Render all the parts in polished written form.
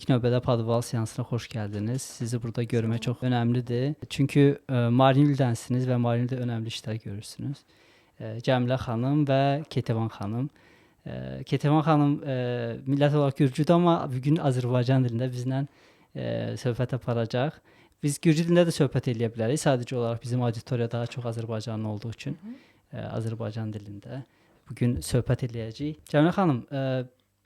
İlk növbədə Padval seansına xoş gəldiniz. Sizi burada görmək çox önəmlidir. Çünki Marinildənsiniz və Marinildə önəmli işlər görürsünüz. Cəmilə xanım və Ketevan xanım. Ketevan xanım millət olaraq Gürcüdür, amma bugün Azərbaycan dilində bizlə söhbət aparacaq. Biz Gürcü dilində də söhbət eləyə bilərik. Sadəcə olaraq bizim auditoriya daha çox Azərbaycanlı olduğu üçün Azərbaycan dilində bugün söhbət eləyəcəyik. Cəmilə xanım,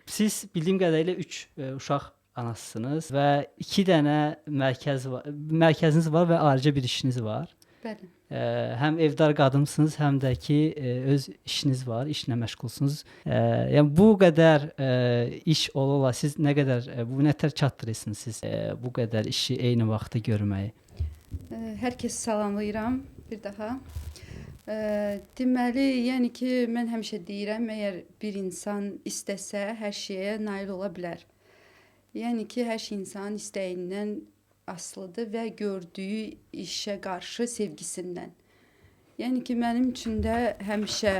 siz bildiyim qədərilə 3 uşaq anasısınız və 2 dənə mərkəziniz var və ayrıca bir işiniz var. Bəli. Həm evdar qadınsınız, həm də ki öz işiniz var, işlə məşğulsunuz. Yəni bu qədər iş ola siz nə qədər bu nətər çatdırırsınız siz bu qədər işi eyni vaxtda görməyi? Hər kəsi salamlayıram bir daha. Deməli, yəni ki, mən həmişə deyirəm, əgər bir insan istəsə, hər şeyə nail ola bilər. Yəni ki, hər şey insanın istəyindən asılıdır və gördüyü işə qarşı sevgisindən. Yəni ki, mənim üçün də həmişə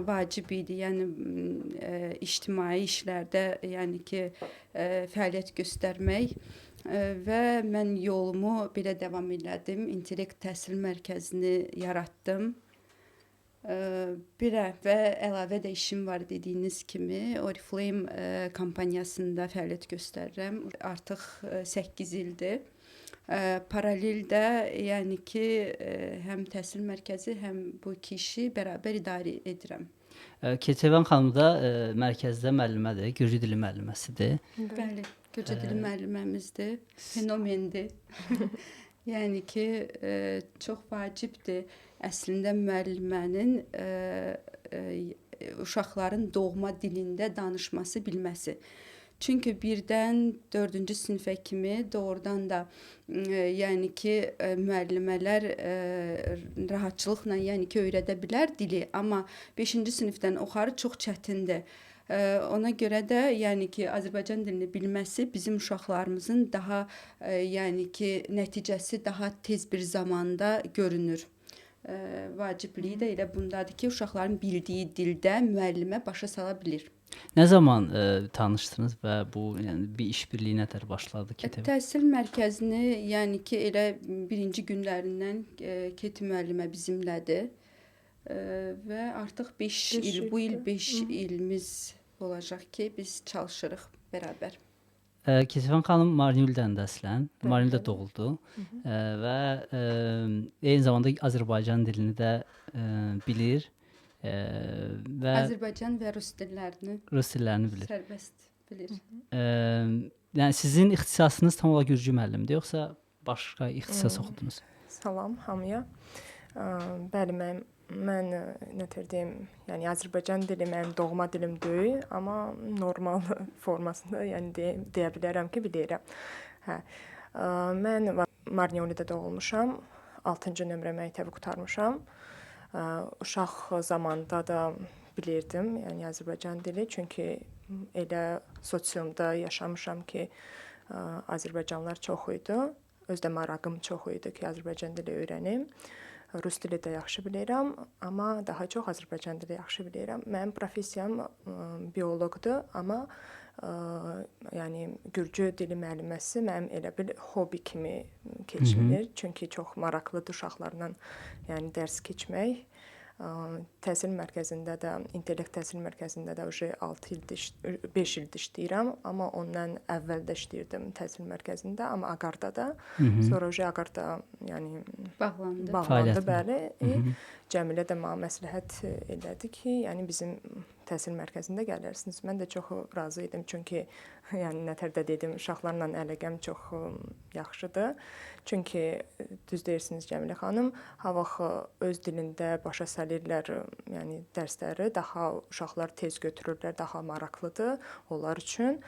vacib idi, yəni ictimai işlərdə, yəni ki, fəaliyyət göstərmək və mən yolumu belə davam elədim. İntellekt təhsil mərkəzini yaratdım. Bir və əlavə də işim var dediyiniz kimi Oriflame kampaniyasında fəaliyyət göstərirəm. Artıq 8 ildir. Paraleldə yəni ki, həm təhsil mərkəzi, həm bu iki işi bərabər idarə edirəm. Ketevan xanım da mərkəzdə müəllimədir, Gürcü dili müəlliməsidir. Bəli, Gürcü dili müəlliməmizdir, fenomendir. Yəni ki, çox vacibdir əslində müəllimənin uşaqların doğma dilində danışması bilməsi. Çünki 1-dən 4-cü sinifə kimi doğrudan da yəni ki, müəllimələr rahatçılıqla yəni ki, öyrədə bilər dili, amma 5-ci sinifdən yuxarı çox çətindir. Ona görə də yəni ki, Azərbaycan dilini bilməsi bizim uşaqlarımızın daha yəni ki, nəticəsi daha tez bir zamanda görünür. Vacibliyi də elə bundadır ki, uşaqların bildiyi dildə müəllimə başa sala bilir. Nə zaman tanışdınız və bu yəni bir işbirliyi nətər başladı Ketevan? Təhsil mərkəzini yəni ki, elə birinci günlərindən Keti müəllimə bizimlədir. Və artıq 5 il, bu il 5 ilimiz olacaq ki, biz çalışırıq bərabər. Ketevan xanım Marinildən əslən, Marinildə doğuldu və eyni zamanda Azərbaycan dilini də bilir və Azərbaycan və rus dillərini bilir. Sərbəst bilir. Yəni sizin ixtisasınız tam olaraq Gürcü müəllimdir, yoxsa başqa ixtisas oxudunuz? Salam hamıya. Bəli, mən nətər deyim, yəni Azərbaycan dili mənim doğma dilim deyil, amma normal formasında yəni deyə bilərəm ki, bilirəm. Mən Marniolidə doğulmuşam, 6-cı nömrə məktəbi qurtarmışam. Uşaq zamanında da bilirdim, yəni Azərbaycan dili, çünki elə sosiumda yaşamışam ki, Azərbaycanlılar çox idi. Özdə marağım çox idi ki, Azərbaycan dili öyrənim. Rus dili də yaxşı bilirəm, amma daha çox Azərbaycan dili yaxşı bilirəm. Mənim professiyam bioloqdur, amma yəni Gürcü dili müəlliməsi mənim elə bil hobi kimi keçirilir. Çünki çox maraqlıdır uşaqlarla yəni dərs keçmək. Təhsil mərkəzində də, intellekt təhsil mərkəzində də 5 ildir işləyirəm, amma ondan əvvəl də işləyirdim təhsil mərkəzində, amma Ağarda da. Sonra Ağarda yəni bağlandı, bəli. Cəmilə də mənə məsləhət elədi ki, yəni bizim təhsil mərkəzində gələrsiniz. Mən də çox razı idim, çünki yəni nətərdə dedim, uşaqlarla əlaqəm çox yaxşıdır. Çünki düz deyirsiniz Cəmilə xanım, ha vaxt öz dilində başa salırlar, yəni dərsləri daha uşaqlar tez götürürlər, daha maraqlıdır onlar üçün.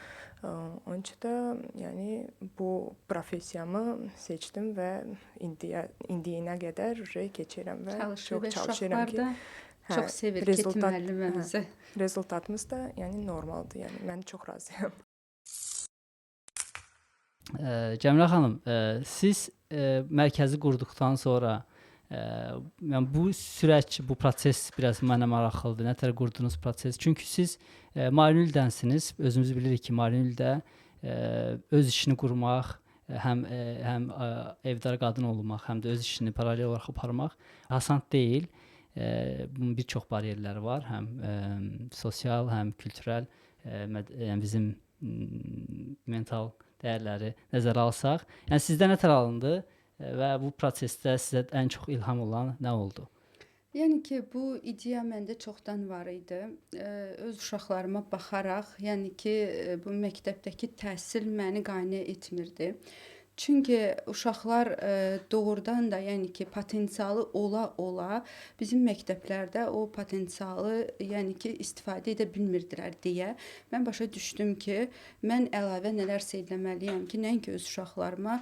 Onun üçün də yəni bu professiyamı seçdim və indiyinə qədər keçirəm və çox çalışıram ki, çox sevir Keti müəlliməmizi. Rezultatımız da yəni normaldır. Yəni mən çox razıyam. Cəmilə xanım, siz mərkəzi qurduqdan sonra yəni bu süreç, bu proses biraz mənə maraqlıdır. Nətər qurdunuz proses? Çünki siz Marinildənsiniz. Özümüz bilirik ki, Marinildə öz işini qurmaq, həm evdar qadın olmaq, həm də öz işini paralel olaraq aparmaq asan deyil. Bunun bir çox bariyerləri var, həm sosial, həm kültürel, yəni bizim mental dəyərləri nəzərə alsaq. Yəni sizdə nə tər alındı və bu prosesdə sizə ən çox ilham olan nə oldu? Yəni ki, bu ideya məndə çoxdan var idi. Öz uşaqlarıma baxaraq, yəni ki, bu məktəbdəki təhsil məni qane etmirdi. Çünki uşaqlar doğrudan da, yəni ki, potensialı ola bizim məktəblərdə o potensialı, yəni ki, istifadə edə bilmirdilər deyə mən başa düşdüm ki, mən əlavə nələrsə etməliyəm ki, nəinki öz uşaqlarıma,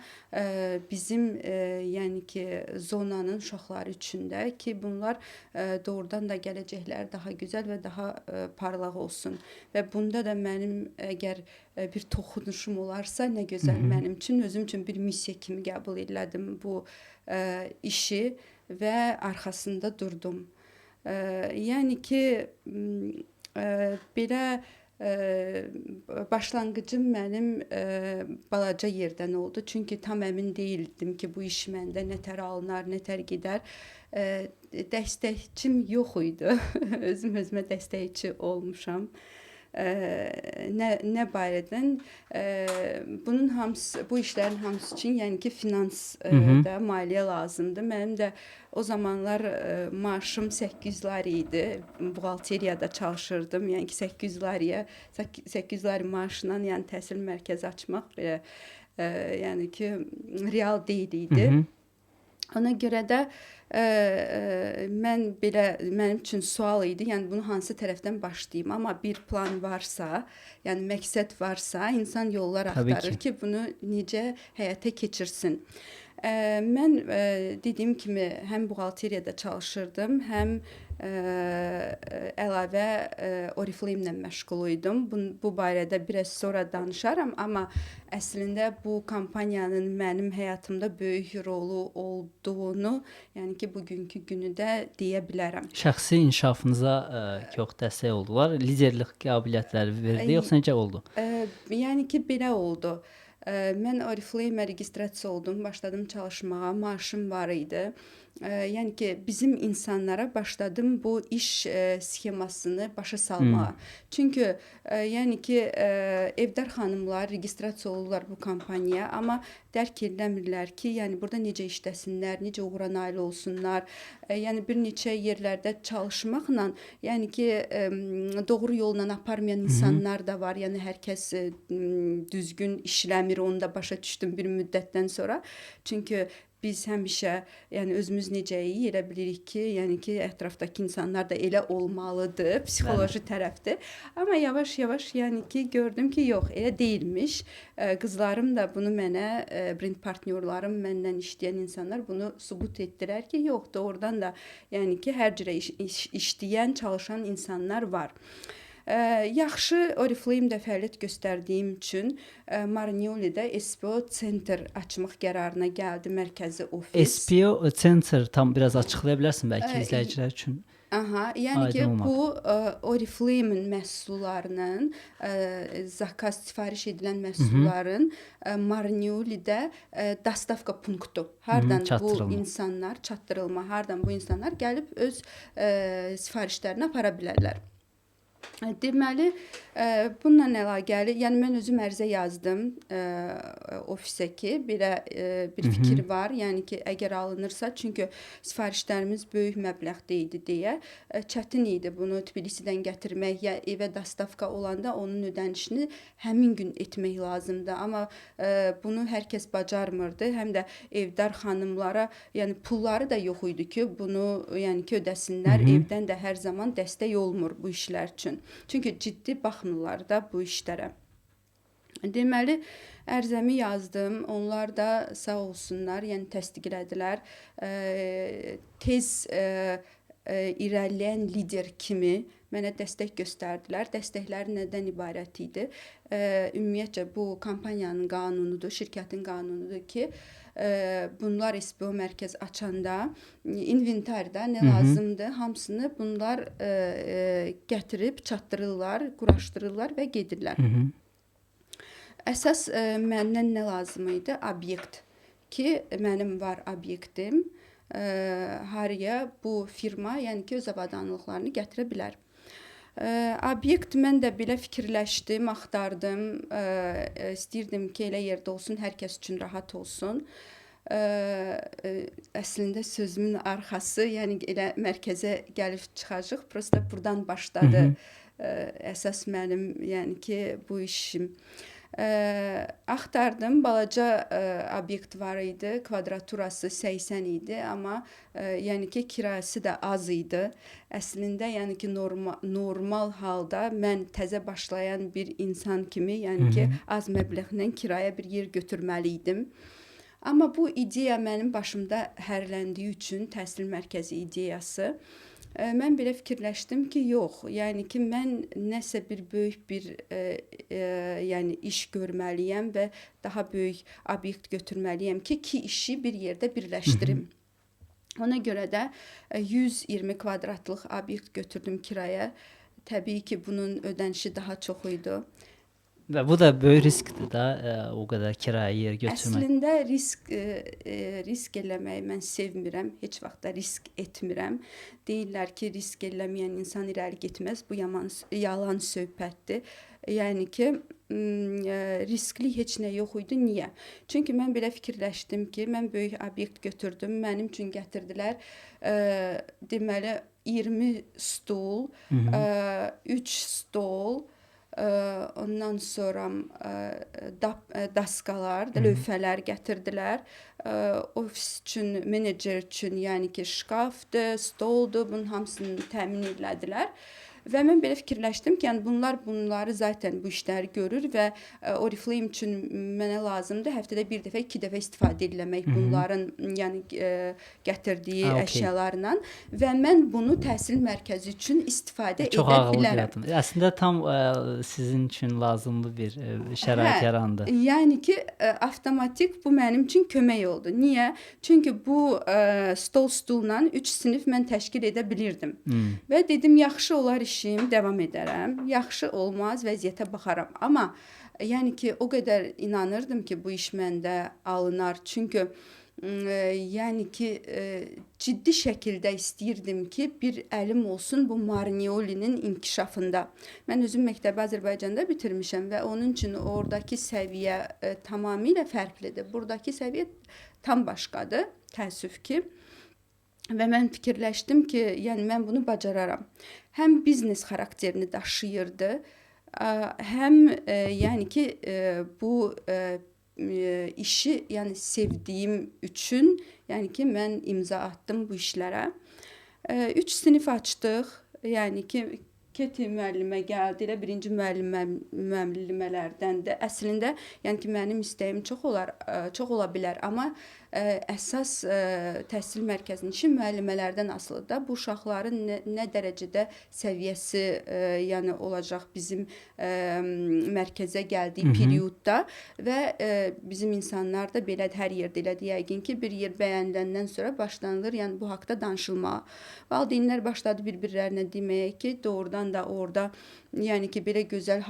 bizim yəni ki, zonanın uşaqları üçün də ki, bunlar doğrudan da gələcəkləri daha gözəl və daha parlaq olsun. Və bunda da mənim əgər bir toxunuşum olarsa nə gözəl mənim üçün, özüm üçün bir missiya kimi qəbul etdim bu işi və arxasında durdum. Yəni ki, belə başlanğıcım mənim balaca yerdən oldu. Çünki tam əmin deyildim ki, bu iş məndə nətər alınar, nətər gedər. Dəstəkçim yox idi. Özümə dəstəkçi olmuşam. Nə barədən bunun hamısı, bu işlərin hamısı üçün yəni ki, finans da, maliyyə lazımdır. Mənim də o zamanlar maaşım 800 lari idi. Buğalteriyada çalışırdım. Yəni ki, 800 lari maaşla yəni təhsil mərkəzi açmaq belə yəni ki, real deyil idi. Ona görə də mənim üçün sual idi, yəni bunu hansı tərəfdən başlayım, amma bir plan varsa, yəni məqsəd varsa, insan yollar axtarır ki, bunu necə həyata keçirsin. Mən dediyim kimi həm buğalteriyada çalışırdım, həm əlavə Oriflame ilə məşğul idim. Bu barədə biraz sonra danışaram, amma əslində bu kampaniyanın mənim həyatımda böyük rolu olduğunu, yəni ki, bugünkü günü də deyə bilərəm. Şəxsi inkişafınıza çox dəstək oldular. Liderlik qabiliyyətləri verdi, yoxsa necə oldu? Yəni ki, belə oldu. Mən Oriflame registrasiya oldum, başladım çalışmağa, maaşım var idi. Yəni ki, bizim insanlara başladım bu iş sxemasını başa salmağa. Çünki yəni ki, evdar xanımlar registrasiya olurlar bu kampaniyaya, amma dərk edəmirlər ki, yəni burada necə işləsinlər, necə uğura nail olsunlar. Yəni bir neçə yerlərdə çalışmaqla, yəni ki, doğru yolla aparmayan insanlar da var. Yəni hər kəs düzgün işləmir, onu da başa düşdüm bir müddətdən sonra. Çünki biz həmişə, yəni özümüz necəyik, elə bilirik ki, yəni ki, ətrafdakı insanlar da elə olmalıdır, psixoloji tərəfdir. Amma yavaş-yavaş, yəni ki, gördüm ki, yox, elə deyilmiş. Qızlarım da bunu mənə, brend partnyorlarım, məndən işləyən insanlar bunu sübut etdilər ki, yox, doğrudan da, yəni ki, hər cürə işləyən, çalışan insanlar var. Yaxşı Oriflame-də fəaliyyət göstərdiyim üçün Marnioli'də SPO Center açmaq qərarına gəldi, mərkəzi ofis. SPO Center tam biraz açıqlaya bilərsən bəlkə izləyicilər üçün? Yəni ki, bu Oriflame-in məhsullarının, zakaz sifariş edilən məhsulların Marnioli'də dastavka punktu. Hardan bu insanlar, çatdırılma, hardan bu insanlar gəlib öz sifarişlərini apara bilərlər. Deməli, bununla əlaqəli, yəni mən özüm ərizə yazdım ofisə ki, belə bir fikir var, yəni ki, əgər alınırsa, çünki sifarişlərimiz böyük məbləğdə idi deyə, çətin idi bunu Tbilisidən gətirmək, ya evə dastavka olanda onun ödənişini həmin gün etmək lazımdır, amma bunu hər kəs bacarmırdı, həm də evdar xanımlara, yəni pulları da yox idi ki, bunu yəni ki, ödəsinlər, evdən də hər zaman dəstək olmur bu işlər üçün. Çünki ciddi baxmırlar da bu işlərə. Deməli, ərizəmi yazdım. Onlar da sağ olsunlar, yəni təsdiq elədilər. Tez irəliləyən lider kimi mənə dəstək göstərdilər. Dəstəkləri nədən ibarət idi? Ümumiyyətcə bu kampaniyanın qanunudur, şirkətin qanunudur ki, bunlar SPO mərkəz açanda inventarda nə lazımdır, hamısını bunlar gətirib çatdırırlar, quraşdırırlar və gedirlər. Əsas məndən nə lazım idi? Obyekt. Ki mənim var obyektim. Haraya bu firma, yəni ki, öz avadanlıqlarını gətirə bilər. Obyekt mən də belə fikirləşdim, axtardım. İstəyirdim ki, elə yerdə olsun, hər kəs üçün rahat olsun. Əslində sözümün arxası, yəni elə mərkəzə gəlib çıxacaq. Prosta burdan başladı. Əsas mənim, yəni ki, bu işim. Axtardım, balaca obyekt var idi, kvadraturası 80 idi, amma yəni ki, kirayəsi də az idi. Əslində, yəni ki, normal halda mən təzə başlayan bir insan kimi, yəni ki, az məbləğlə kirayə bir yer götürməli idim. Amma bu ideya mənim başımda hərləndiyi üçün, təhsil mərkəzi ideyası, mən belə fikirləşdim ki, yox, yəni ki, mən nəsə bir böyük bir yəni iş görməliyəm və daha böyük obyekt götürməliyəm ki, iki işi bir yerdə birləşdirim. Ona görə də 120 kvadratlıq obyekt götürdüm kiraya. Təbii ki, bunun ödənişi daha çox idi. Və bu da böyük riskdir də, o qədər kirayə yer götürmək. Əslində risk eləməyi mən sevmirəm, heç vaxt da risk etmirəm. Deyirlər ki, risk eləməyən insan irəli getməz. Bu yalan söhbətdir. Yəni ki, riskli heç nə yox idi. Niyə? Çünki mən belə fikirləşdim ki, mən böyük obyekt götürdüm, mənim üçün gətirdilər. Deməli 20 stol, 3 stol, ondan sonra daskalar, lövhələr gətirdilər. Ofis üçün, menecer üçün, yəni ki, şkafdır, stoldur, bunun hamısını təmin edilədilər. Və mən belə fikirləşdim ki, yəni bunları zaten bu işləri görür və Oriflame üçün mənə lazımdır həftədə bir dəfə, 2 dəfə istifadə etmək bunların, yəni gətirdiyi əşyalarla və mən bunu təhsil mərkəzi üçün istifadə edə bilərəm. Əslində tam sizin üçün lazımlı bir şərait yarandı. Yəni ki, avtomatik bu mənim üçün kömək oldu. Niyə? Çünki bu stulla 3 sinif mən təşkil edə bilirdim. Və dedim, yaxşı olar işim, davam edərəm. Yaxşı olmaz, vəziyyətə baxaram. Amma yəni ki, o qədər inanırdım ki, bu iş məndə alınar. Çünki yəni ki, ciddi şəkildə istəyirdim ki, bir əlim olsun bu Marnioli'nin inkişafında. Mən özüm məktəbi Azərbaycanda bitirmişəm və onun üçün oradakı səviyyə tamamilə fərqlidir. Buradakı səviyyə tam başqadır, təəssüf ki. Və mən fikirləşdim ki, yəni mən bunu bacararam. Həm biznes xarakterini daşıyırdı, həm yəni ki, bu işi yəni sevdiyim üçün, yəni ki, mən imza atdım bu işlərə. 3 sinif açdıq. Yəni ki, Keti müəllimə gəldi, elə birinci müəllimələrdən də. Əslində, yəni ki, mənim istəyim çox ola bilər, amma əsas təhsil mərkəzinin işi müəllimələrdən asılıdır da. Bu uşaqların nə dərəcədə səviyyəsi yəni olacaq bizim mərkəzə gəldiyi periodda və bizim insanlar da belədir, hər yerdə elədir. Yəqin ki, bir yer bəyəniləndən sonra başlanılır, yəni bu haqda danışılmağa. Valideynlər başladı bir-birlərinə deməyə ki, doğrudan da orada yəni ki, belə gözəl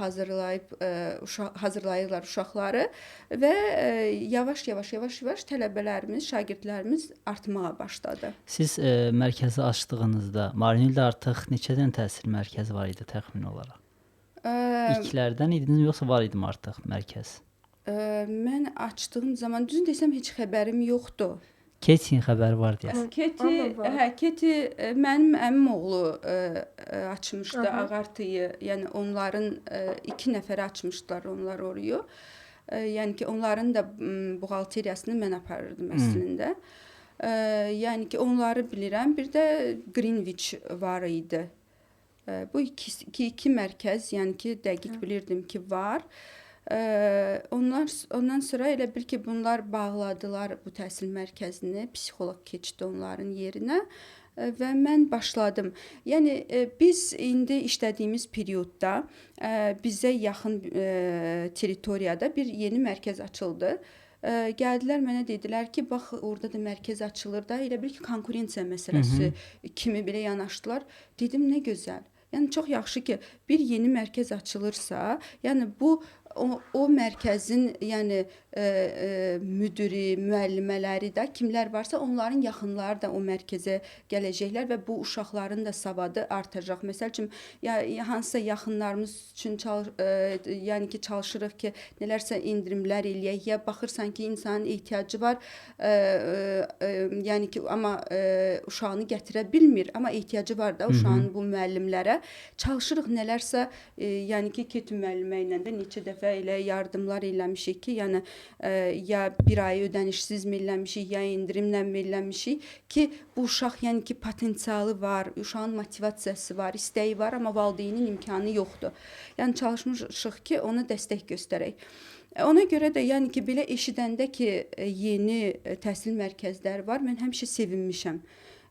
hazırlayırlar uşaqları və yavaş-yavaş tələbələrimiz, şagirdlərimiz artmağa başladı. Siz mərkəzi açdığınızda Marnildə artıq neçədən təhsil mərkəzi var idi təxmin olaraq? İlklərdən idiniz, yoxsa var idim artıq mərkəz? Mən açdığım zaman, düzün desəm, heç xəbərim yoxdur. Ketin xəbəri var deyəsən. Keti mənim əmim oğlu açmışdı Ağartıyı. Yəni onların 2 nəfəri açmışdılar onlar orayı. Yəni ki, onların da buğalteriyasını mən aparırdım əslində. Yəni ki, onları bilirəm. Bir də Greenwich var idi. Bu iki mərkəz, yəni ki, dəqiq bilirdim ki, var. Ondan sonra elə bil ki, bunlar bağladılar bu təhsil mərkəzini, psixoloq keçdi onların yerinə və mən başladım. Yəni biz indi işlədiyimiz periodda bizə yaxın territoriyada bir yeni mərkəz açıldı. Gəldilər mənə dedilər ki, bax orada da mərkəz açılır da, elə bil ki, konkurensiya məsələsi kimi belə yanaşdılar. Dedim, nə gözəl. Yəni çox yaxşı ki, bir yeni mərkəz açılırsa, yəni bu o mərkəzin yəni müdiri, müəllimələri də kimlər varsa onların yaxınları da o mərkəzə gələcəklər və bu uşaqların da savadı artacaq. Məsəl üçün hansısa yaxınlarımız üçün yəni ki çalışırıq ki, nələrsə endirimlər eləyək, ya baxırsan ki, insanın ehtiyacı var, yəni ki amma uşağını gətirə bilmir, amma ehtiyacı var da uşağın bu müəllimlərə. Çalışırıq nələrsə, yəni ki, Ketü müəllimə ilə də neçə dəfə elə yardımlar eləmişik ki, yəni ya bir ay ödənişsiz mi eləmişik, ya endirimlə mi eləmişik ki, bu uşaq yəni ki potensialı var, uşağın motivasiyası var, istəyi var, amma valideynin imkanı yoxdur. Yəni çalışmışıq ki, ona dəstək göstərək. Ona görə də yəni ki, belə eşidəndə ki, yeni təhsil mərkəzləri var, mən həmişə sevinmişəm.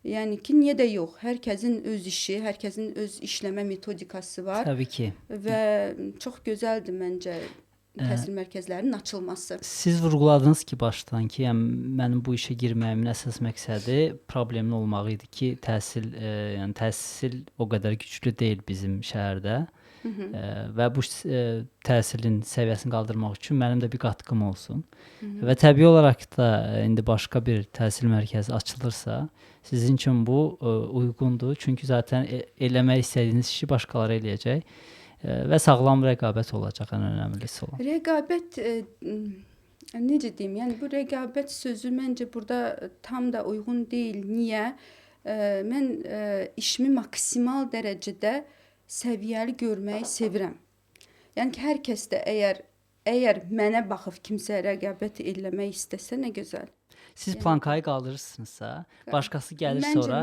Yəni ki, niyə də yox? Hər kəsin öz işi, hər kəsin öz işləmə metodikası var. Təbii ki. Və çox gözəldir məncə təhsil mərkəzlərinin açılması. Siz vurğuladınız ki, başdan ki, yəni mənim bu işə girməyimin əsas məqsədi problemin olmağı idi ki, yəni təhsil o qədər güclü deyil bizim şəhərdə. Və bu təhsilin səviyyəsini qaldırmaq üçün mənim də bir qatqım olsun. Və təbii olaraq da indi başqa bir təhsil mərkəzi açılırsa, sizin üçün bu uyğundur. Çünki zaten eləmək istədiyiniz işi başqaları eləyəcək və sağlam rəqabət olacaq, ən önəmlisi olan. Rəqabət necə deyim? Yəni bu rəqabət sözü məncə burada tam da uyğun deyil. Niyə? Mən işimi maksimal dərəcədə səviyyəli görməyi sevirəm. Yəni ki, hər kəs də əgər mənə baxıb kimsə rəqabət eləmək istəsə, nə gözəl. Siz plankayı qaldırırsınızsa, başqası gəlir sonra,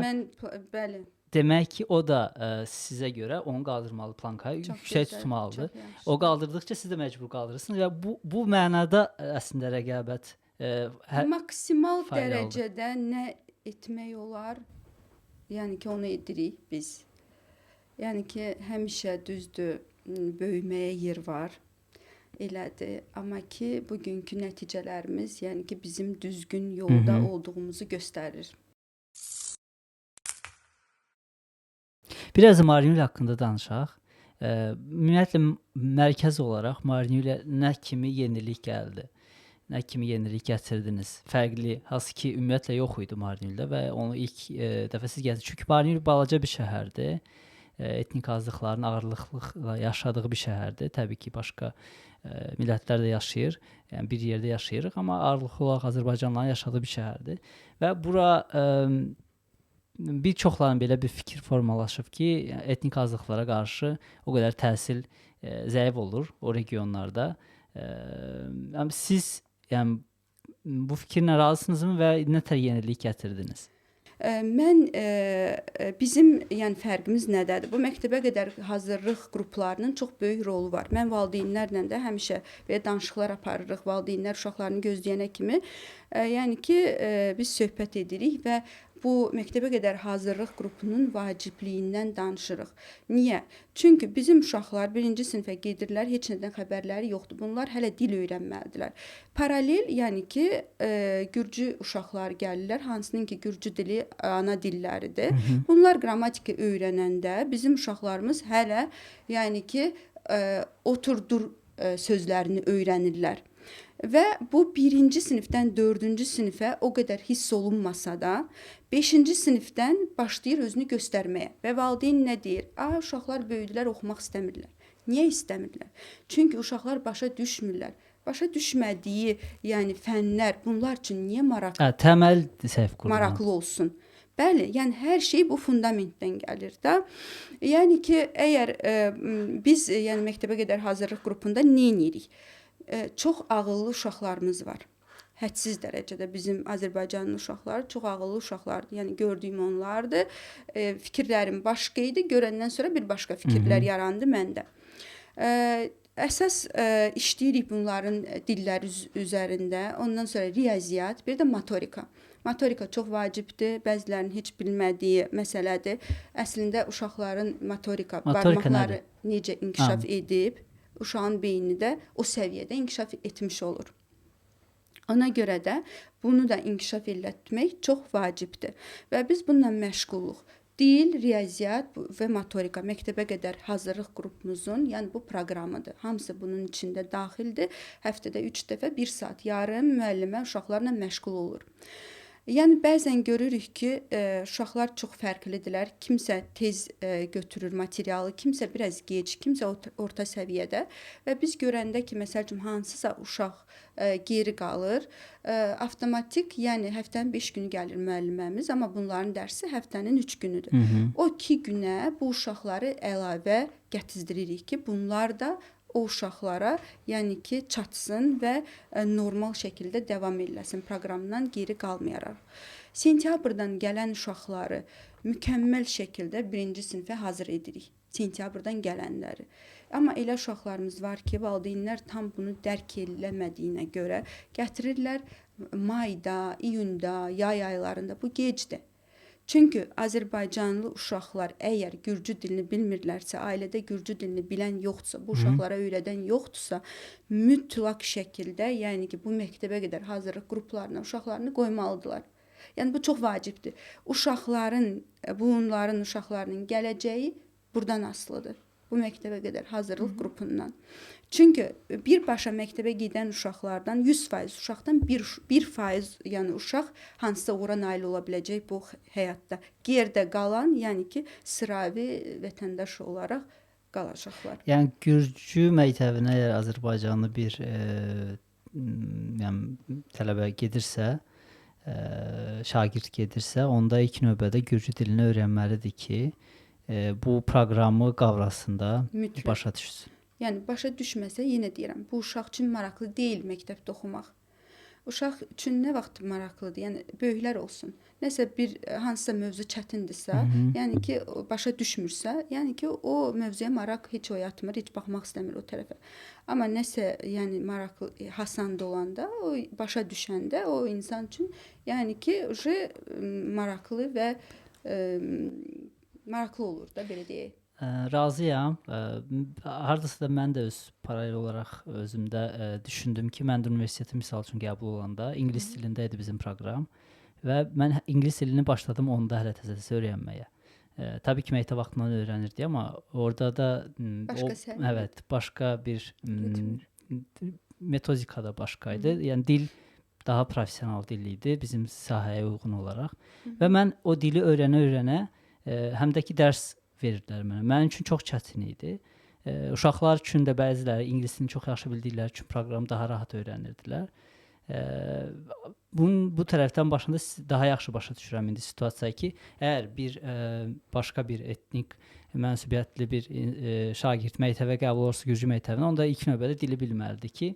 bəli. Demək ki, o da sizə görə onu qaldırmalı, plankayı yüksək tutmalıdır. O qaldırdıqca siz də məcbur qaldırırsınız və bu mənada əslində rəqabət maksimal dərəcədə nə etmək olar? Yəni ki, onu edirik biz. Yəni ki, həmişə düzdür, böyüməyə yer var, elədir. Amma ki, bugünkü nəticələrimiz, yəni ki, bizim düzgün yolda olduğumuzu göstərir. Biraz da Marinül haqqında danışaq. Ümumiyyətlə, mərkəz olaraq Marinülə nə kimi yenilik gəldi? Nə kimi yenilik gətirdiniz? Fərqli, hansı ki, ümumiyyətlə yox idi Marinüldə və onu ilk dəfə siz gətirdiniz. Çünki Marinül balaca bir şəhərdir. Etnik azlıqların ağırlıqla yaşadığı bir şəhərdir. Təbii ki, başqa millətlər də yaşayır. Yəni bir yerdə yaşayırıq, amma ağırlıqlı olaraq Azərbaycanlıların yaşadığı bir şəhərdir. Və bura bir çoxların belə bir fikir formalaşıb ki, etnik azlıqlara qarşı o qədər təhsil zəif olur o regionlarda. Siz yəni bu fikirlə razısınızmı və nə tər yenilik gətirdiniz? Mən bizim yəni fərqimiz nədədir? Bu məktəbə qədər hazırlıq qruplarının çox böyük rolu var. Mən valideynlərlə də həmişə belə danışıqlar aparırıq. Valideynlər uşaqlarını gözləyənə kimi, yəni ki, biz söhbət edirik və bu məktəbə qədər hazırlıq qrupunun vacibliyindən danışırıq. Niyə? Çünki bizim uşaqlar 1-ci sinifə gedirlər, heç nədən xəbərləri yoxdur. Bunlar hələ dil öyrənməlidirlər. Paralel, yəni ki, gürcü uşaqlar gəlirlər, hansının ki, gürcü dili ana dilləridir. Bunlar qrammatika öyrənəndə bizim uşaqlarımız hələ, yəni ki, oturdur sözlərini öyrənirlər. Və bu 1-ci sinifdən 4-cü sinifə o qədər hiss olunmasa da, 5-ci sinifdən başlayır özünü göstərməyə. Və valideyn nə deyir? Uşaqlar böyüdülər, oxumaq istəmirlər. Niyə istəmirlər? Çünki uşaqlar başa düşmürlər. Başa düşmədiyi, yəni fənlər bunlar üçün niyə təməl səhv qurulur. Maraqlı olsun? Bəli, yəni hər şey bu fundamentdən gəlir də. Yəni ki, əgər biz yəni məktəbə qədər hazırlıq qrupunda nə edirik? Çox ağıllı uşaqlarımız var. Hədsiz dərəcədə bizim Azərbaycanlı uşaqlar çox ağıllı uşaqlardır. Yəni gördüyüm onlardır. Fikirlərim başqa idi. Görəndən sonra bir başqa fikirlər yarandı məndə. Əsas işləyirik bunların dilləri üzərində. Ondan sonra riyaziyyat, bir də motorika. Motorika çox vacibdir. Bəzilərinin heç bilmədiyi məsələdir. Əslində uşaqların motorika barmaqları necə inkişaf edib, uşağın beyni də o səviyyədə inkişaf etmiş olur. Ona görə də bunu da inkişaf elətmək çox vacibdir və biz bununla məşğuluq. Dil, riyaziyyat və motorika məktəbə qədər hazırlıq qrupumuzun, yəni bu proqramıdır. Hamısı bunun içində daxildir. Həftədə 3 dəfə 1 saat yarım müəllimə uşaqlarla məşğul olur. Yəni bəzən görürük ki, uşaqlar çox fərqlidirlər. Kimsə tez götürür materialı, kimsə biraz gec, kimsə orta səviyyədə və biz görəndə ki, məsəl üçün hansısa uşaq geri qalır, avtomatik, yəni həftənin 5 günü gəlir müəlliməmiz, amma bunların dərsi həftənin 3 günüdür. O 2 günə bu uşaqları əlavə gətiririk ki, bunlar da o uşaqlara, yəni ki, çatsın və normal şəkildə davam eləsin, proqramdan geri qalmayaraq. Sentyabrdan gələn uşaqları mükəmməl şəkildə 1-ci sinifə hazır edirik. Sentyabrdan gələnləri. Amma elə uşaqlarımız var ki, valideynlər tam bunu dərk eləmədiyinə görə gətirirlər mayda, iyunda, yay aylarında, bu gecdir. Çünki Azərbaycanlı uşaqlar əgər gürcü dilini bilmirlərsə, ailədə gürcü dilini bilən yoxdursa, bu uşaqlara öyrədən yoxdursa, mütləq şəkildə, yəni ki, bu məktəbə qədər hazırlıq qruplarına uşaqlarını qoymalıdırlar. Yəni bu çox vacibdir. Bunların uşaqlarının gələcəyi burdan asılıdır. Bu məktəbə qədər hazırlıq qrupundan. Çünki birbaşa məktəbə gedən uşaqlardan 100% uşaqdan 1%, yəni uşaq hansısa uğura nail ola biləcək bu həyatda. Geridə qalan, yəni ki, sıravi vətəndaş olaraq qalacaqlar. Yəni gürcü məktəbinə əgər Azərbaycanlı bir yəni tələbə gedirsə, şagird gedirsə, onda ilk növbədə gürcü dilini öyrənməlidir ki, bu proqramı qavrasında Mütləq başa düşsün. Yəni başa düşməsə, yenə deyirəm, bu uşaq üçün maraqlı deyil məktəbdə oxumaq. Uşaq üçün nə vaxt maraqlıdır? Yəni böyüklər olsun. Nəsə hansısa mövzu çətindirsə, yəni ki, başa düşmürsə, yəni ki, o mövzuya maraq heç oyatmır, heç baxmaq istəmir o tərəfə. Amma nəsə, yəni maraqlı, hasan olanda, o başa düşəndə o insan üçün, yəni ki, maraqlı və maraqlı olur da, belə deyək. Razıyam. Hardasa da mən də öz paralel olaraq özümdə düşündüm ki, mən də universitetə misal üçün qəbul olanda ingilis dilində idi bizim proqram və mən ingilis dilini başladım onda hələ təzə öyrənməyə. Təbii ki, məktəb vaxtından öyrənirdik, amma orada da başqa bir metodika da başqa idi. Yəni dil daha professional dil idi bizim sahəyə uyğun olaraq və mən o dili öyrənə həm də ki, dərs verirdilər mənə. Mənim üçün çox çətin idi. Uşaqlar üçün də bəziləri ingilisini çox yaxşı bildikləri üçün proqramı daha rahat öyrənirdilər. Bu tərəfdən başında daha yaxşı başa düşürəm indi situasiyayı ki, əgər başqa bir etnik mənsubiyyətli bir şagird məktəbə qəbul olursa gürcü məktəbinə, onda ilk növbədə dili bilməlidir ki,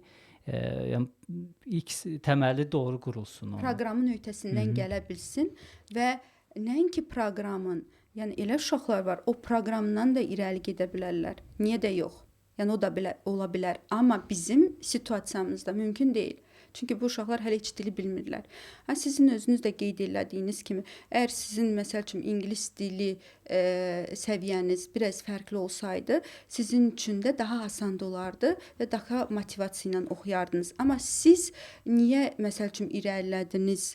ilk təməli doğru qurulsun. Proqramın öhdəsindən gələ bilsin və nəinki proqramın, yəni elə uşaqlar var, o proqramdan da irəli gedə bilərlər. Niyə də yox? Yəni o da ola bilər. Amma bizim situasiyamızda mümkün deyil. Çünki bu uşaqlar hələ heç dili bilmirlər. Sizin özünüz də qeyd etdiyiniz kimi, əgər sizin məsəl üçün ingilis dili səviyyəniz biraz fərqli olsaydı, sizin üçün də daha asan olardı və daha motivasiya ilə oxuyardınız. Amma siz niyə məsəl üçün irəlilədiniz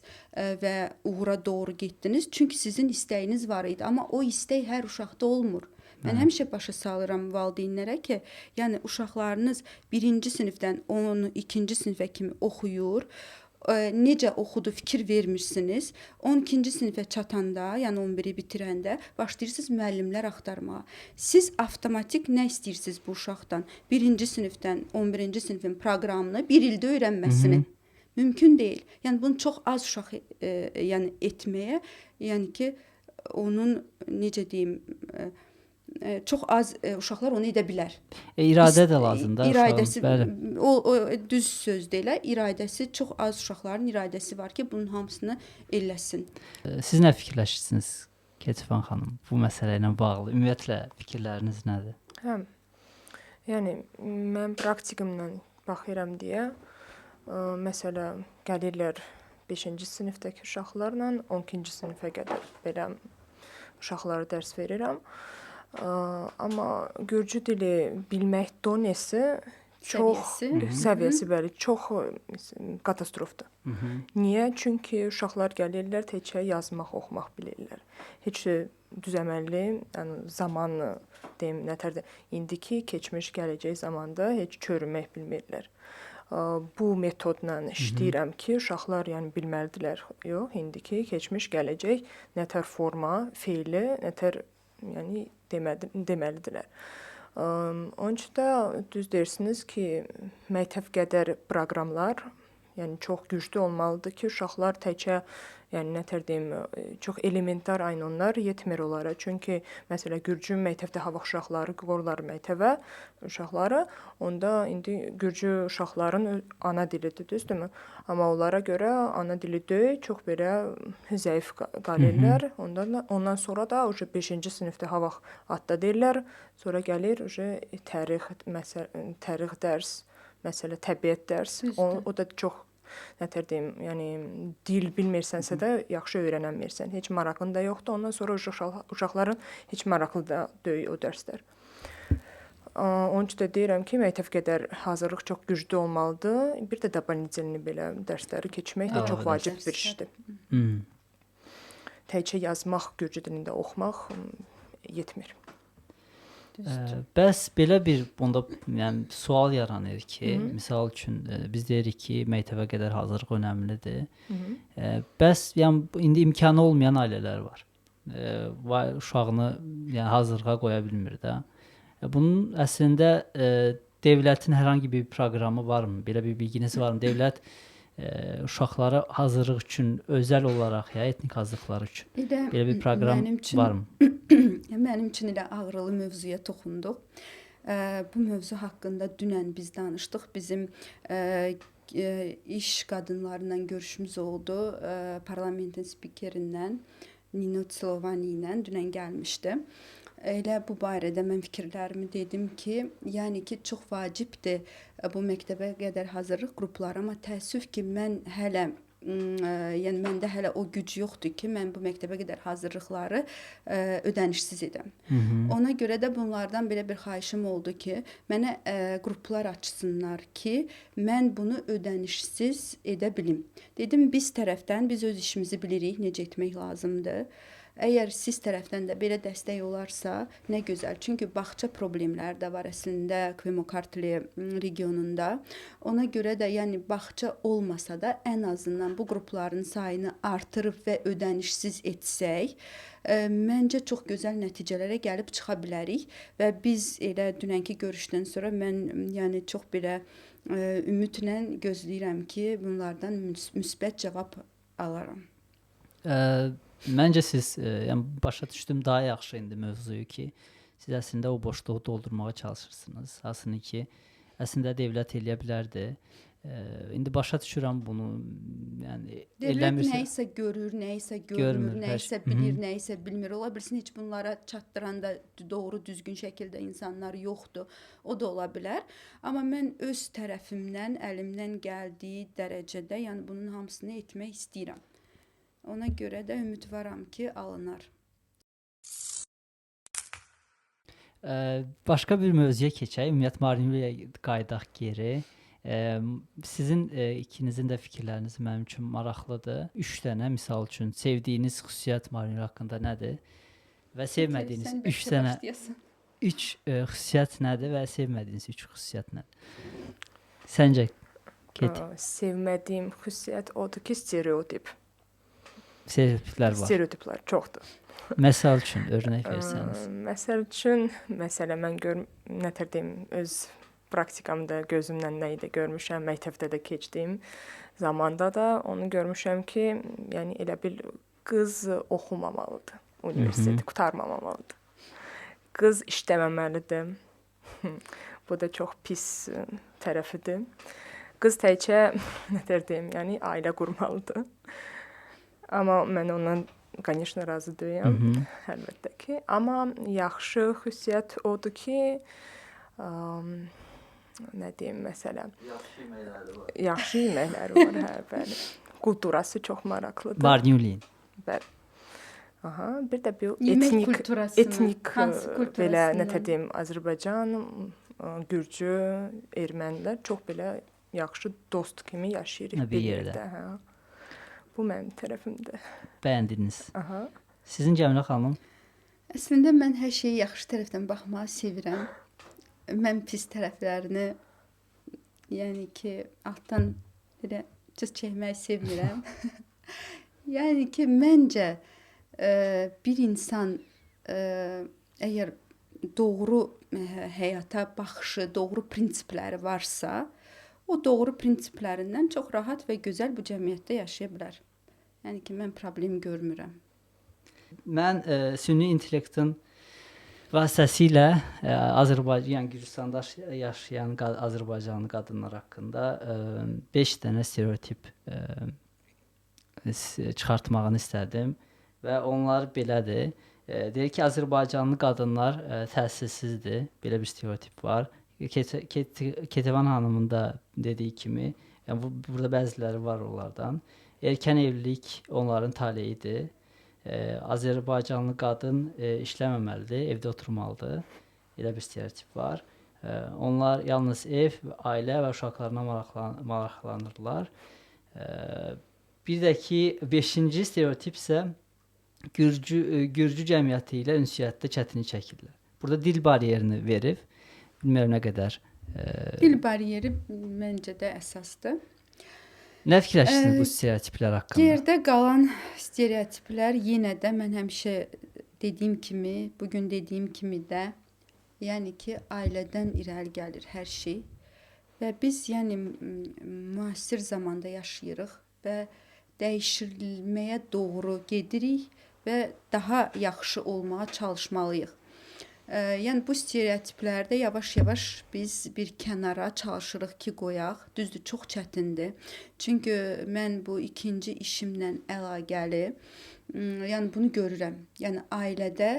və uğura doğru getdiniz? Çünki sizin istəyiniz var idi, amma o istək hər uşaqda olmur. Mən həmişə başa salıram valideynlərə ki, yəni uşaqlarınız 1-ci sinifdən 12-ci sinifə kimi oxuyur, necə oxudu fikir vermirsiniz. 12-ci sinifə çatanda, yəni 11-i bitirəndə başlayırsınız müəllimlər axtarmağa. Siz avtomatik nə istəyirsiniz bu uşaqdan? 1-ci sinifdən 11-ci sinifin proqramını 1 ildə öyrənməsini. Mümkün deyil. Yəni bunu çox az uşaq etməyə, yəni ki, onun necə deyim, çox az uşaqlar onu edə bilər. İradə də lazımdır. İradəsi, o düz sözdür elə. İradəsi çox az uşaqların iradəsi var ki, bunun hamısını eləsin. Siz nə fikirləşirsiniz Ketifan xanım bu məsələ ilə bağlı? Ümumiyyətlə fikirləriniz nədir? Yəni mən praktikamla baxıram deyə, məsələ gəlirlər 5-ci sinifdəki uşaqlarla 12-ci sinifə qədər belə uşaqlara dərs verirəm. Amma gürcü dili bilmək donesi səviyyəsi bəli, çox katastrofdur. Niyə? Çünki uşaqlar gəlirlər təkcə yazmaq, oxumaq bilirlər. Heç düzəməlli, yəni zaman deyim, nətərdir, indiki, keçmiş, gələcək zamanda heç çörümək bilmirlər. Bu metodla işləyirəm ki, uşaqlar yəni bilməlidirlər, yox, indiki, keçmiş, gələcək, nətər forma, feili, nətər yəni deməlidirlər. Onun üçün də düz deyirsiniz ki, məktəb qədər proqramlar yəni çox güclü olmalıdır ki, uşaqlar təkcə yəni nətər deyim, çox elementar onlar yetmir onlara. Çünki məsələn Gürcü məktəbdə hava uşaqları qoyurlar məktəbə uşaqları, onda indi Gürcü uşaqların ana dilidir, düzdürmü? Amma onlara görə ana dili deyil, çox belə zəif qalırlar. Ondan sonra da 5-ci sinifdə hava adda deyirlər, sonra gəlir tarix dərs, məsələ təbiət dərs. O da çox nətər deyim, yəni dil bilmirsənsə də yaxşı öyrənəmirsən. Heç maraqın da yoxdur. Ondan sonra uşaqların heç maraqlı da deyil o dərslər. Onun üçün də deyirəm ki, məktəb qədər hazırlıq çox güclü olmalıdır. Bir də doполнительный belə dərsləri keçmək də çox vacib bir işdir. Təkcə yazmaq, Gürcü dilində oxumaq yetmir. Bəs belə bir bunda yəni sual yaranır ki, misal üçün biz deyirik ki, məktəbə qədər hazırlıq önəmlidir. Bəs yəni indi imkanı olmayan ailələr var. Uşağını yəni hazırlığa qoya bilmir də. Bunun əslində dövlətin hər hansı bir proqramı varmı? Belə bir bilginiz varmı? Dövlət uşaqlara hazırlıq üçün özəl olaraq ya etnik hazırlıqlar üçün belə bir proqram varmı? Mənim üçün elə ağrılı mövzuya toxunduq. Bu mövzu haqqında dünən biz danışdıq. Bizim iş qadınlarla görüşümüz oldu. Parlamentin spikerindən Nino Slovani ilə dünən gəlmişdi. Elə bu barədə mən fikirlərimi dedim ki, yəni ki, çox vacibdir bu məktəbə qədər hazırlıq qrupları, amma təəssüf ki, mən hələ yəni məndə hələ o güc yoxdur ki, mən bu məktəbə qədər hazırlıqları ödənişsiz edəm. Ona görə də bunlardan belə bir xahişim oldu ki, mənə qruplar açsınlar ki, mən bunu ödənişsiz edə bilim. Dedim, biz tərəfdən biz öz işimizi bilirik, necə etmək lazımdır. Əgər siz tərəfdən də belə dəstək olarsa, nə gözəl. Çünki bağça problemləri də var əslində Kvemokartli regionunda. Ona görə də yəni bağça olmasa da ən azından bu qrupların sayını artırıb və ödənişsiz etsək, məncə çox gözəl nəticələrə gəlib çıxa bilərik və biz elə dünənki görüşdən sonra mən yəni çox belə ümidlə gözləyirəm ki, bunlardan müsbət cavab alaram. Məncə siz yəni başa düşdüm daha yaxşı indi mövzuyu ki, siz əslində o boşluğu doldurmağa çalışırsınız. Aslında ki, əslində dövlət eləyə bilərdi. İndi başa düşürəm bunu. Yəni eləmirsə nəyisə görür, nəyisə görmür, nəyisə bilir, nəyisə bilmir. Ola bilsin heç bunlara çatdıranda doğru düzgün şəkildə insanlar yoxdur. O da ola bilər. Amma mən öz tərəfimdən, əlimdən gəldiyi dərəcədə, yəni bunun hamısını etmək istəyirəm. Ona görə də ümidvaram ki, alınar. Başqa bir mövzuya keçək. Ümumiyyət Marinliyə qayıdaq geri. Sizin ikinizin də fikirləriniz mənim üçün maraqlıdır. 3 dənə misal üçün sevdiyiniz xüsusiyyət Marinli haqqında nədir? Və sevmədiyiniz 3 dənə 3 xüsusiyyət nədir və sevmədiyiniz 3 xüsusiyyət nədir? Səncə Keti? Sevmədiyim xüsusiyyət odur ki, stereotip. Stereotiplər var. Stereotiplər çoxdur. Məsəl üçün örnək versəniz. Məsəl üçün, mən nətər deyim, öz praktikamda gözümlə nə idi görmüşəm, məktəbdə də keçdiyim zamanda da onu görmüşəm ki, yəni elə bil qız oxumamalıdır, universiteti qurtarmamalıdır. Qız işləməməlidir. Bu da çox pis tərəfidir. Qız təkcə nətər deyim, yəni ailə qurmalıdır. Amma mən ondan конечно razı deyiləm, əlbəttə ki. Amma yaxşı xüsusiyyət odur ki, nə deyim məsələn, yaxşı yeməkləri var, hə, bəli. Kulturası çox maraqlıdır. Marinliyin. Bəli. Bir də bu etnik belə nətər deyim, Azərbaycan gürcü, ermənilər çox belə yaxşı dost kimi yaşayırıq Bir bir yerdə. yerdə. Hə. Bu mənim tərəfimdir. Bəyəndiniz. Aha. Sizin Cəmilə xanım? Əslində mən hər şeyi yaxşı tərəfdən baxmağı sevirəm. Mən pis tərəflərini, yəni ki, altdan belə cız çəkməyi sevmirəm. Yəni ki, məncə bir insan əgər doğru həyata baxışı, doğru prinsipləri varsa, o doğru prinsiplərindən çox rahat və gözəl bu cəmiyyətdə yaşaya bilər. Yəni ki, mən problem görmürəm. Mən süni intellektin vasitəsilə Azərbaycan, yəni Gürcüstanda yaşayan Azərbaycanlı qadınlar haqqında 5 dənə stereotip çıxartmağını istədim və onlar belədir. Deyir ki, Azərbaycanlı qadınlar təhsilsizdir. Belə bir stereotip var. Ketevan xanımın da dediyi kimi, yəni burada bəziləri var onlardan. Erkən evlilik onların taleyidir. Azərbaycanlı qadın işləməməlidir, evdə oturmalıdır. Elə bir stereotip var. Onlar yalnız ev, ailə və uşaqlarına maraqlanırlar. Bir də ki, 5-ci stereotip isə Gürcü cəmiyyəti ilə ünsiyyətdə çətinlik çəkirlər. Burada dil baryerini verib, bilmirəm nə qədər. Dil bariyeri məncə də əsasdır. Nə fikirləşirsiniz bu stereotiplər haqqında? Yerdə qalan stereotiplər yenə də mən həmişə dediyim kimi, bugün dediyim kimi də, yəni ki, ailədən irəli gəlir hər şey və biz yəni müasir zamanda yaşayırıq və dəyişilməyə doğru gedirik və daha yaxşı olmağa çalışmalıyıq. Yəni bu stereotiplərdə yavaş-yavaş biz bir kənara çalışırıq ki, qoyaq. Düzdür, çox çətindir. Çünki mən bu ikinci işimlə əlaqəli, yəni bunu görürəm. Yəni ailədə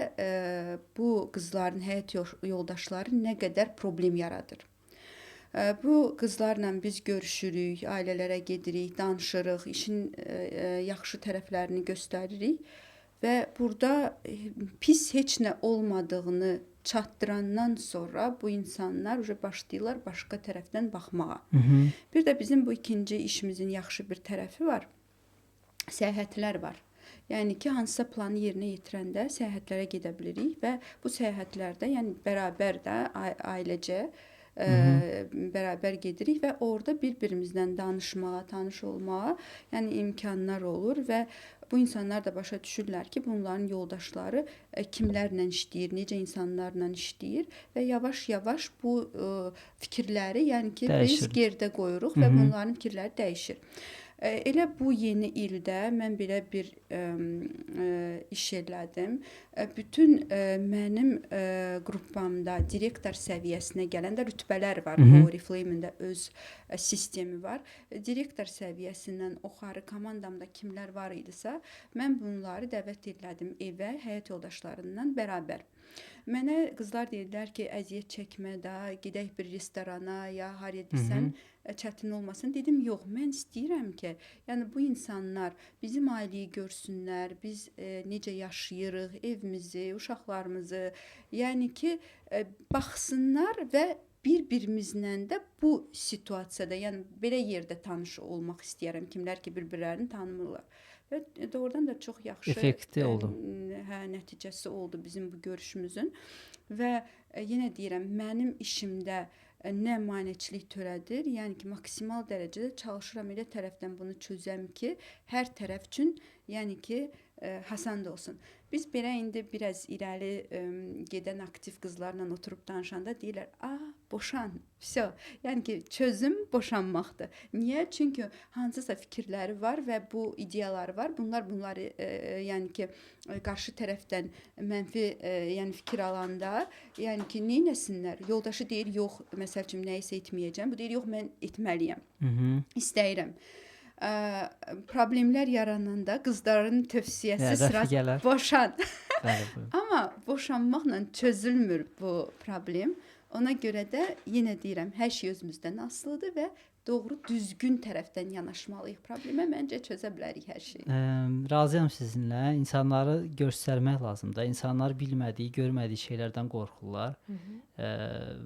bu qızların həyat yoldaşları nə qədər problem yaradır. Bu qızlarla biz görüşürük, ailələrə gedirik, danışırıq, işin yaxşı tərəflərini göstəririk və burada pis heç nə olmadığını çatdırandan sonra bu insanlar başlayırlar başqa tərəfdən baxmağa. Bir də bizim bu ikinci işimizin yaxşı bir tərəfi var. Səyahətlər var. Yəni ki, hansısa planı yerinə yetirəndə səyahətlərə gedə bilirik və bu səyahətlərdə yəni bərabər də ailecə bərabər gedirik və orada bir-birimizlə danışmağa, tanış olmağa, yəni imkanlar olur və bu insanlar da başa düşürlər ki, bunların yoldaşları kimlərlə işləyir, necə insanlarla işləyir və yavaş-yavaş bu fikirləri, yəni ki, biz gerdə qoyuruq və bunların fikirləri dəyişir. Elə bu yeni ildə mən belə bir iş elədim. Bütün mənim qrupamda direktor səviyyəsinə gələndə rütbələr var. O Reflame-də öz sistemi var. Direktor səviyyəsindən yuxarı komandamda kimlər var idisə, mən bunları dəvət etdim evə, həyat yoldaşlarından bərabər. Mənə qızlar deyirlər ki, əziyyət çəkmə də, gedək bir restorana ya haraya desən, çətin olmasın. Dedim, yox, mən istəyirəm ki, yəni bu insanlar bizim ailəyi görsünlər, biz necə yaşayırıq, evimizi, uşaqlarımızı, yəni ki, baxsınlar və bir-birimizlə də bu situasiyada, yəni belə yerdə tanış olmaq istəyirəm, kimlər ki, bir-birlərini tanımırlar. Və doğrudan da çox yaxşı effekti oldu. Nəticəsi oldu bizim bu görüşümüzün və yenə deyirəm, mənim işimdə nə maneçilik törədir, yəni ki, maksimal dərəcədə çalışıram elə tərəfdən bunu çözəm ki, hər tərəf üçün, yəni ki, hasan da olsun. Biz belə indi biraz irəli gedən aktiv qızlarla oturub danışanda deyirlər, boşan, vəsə. Yəni ki, çözüm boşanmaqdır. Niyə? Çünki hansısa fikirləri var və bu ideyaları var. Bunları yəni ki, qarşı tərəfdən mənfi yəni fikir alanda, yəni ki, nə etsinlər? Yoldaşı deyir, yox, məsəl üçün nəyisə etməyəcəm. Bu deyir, yox, mən etməliyəm. İstəyirəm. Problemlər yarananda qızların tövsiyəsi sıra boşan. Amma boşanmaqla çözülmür bu problem. Ona görə də yenə deyirəm, hər şey özümüzdən asılıdır və doğru, düzgün tərəfdən yanaşmalıyıq problemə. Məncə çözə bilərik hər şeyi. Razıyam sizinlə. İnsanları göstərmək lazımdır. İnsanlar bilmədiyi, görmədiyi şeylərdən qorxurlar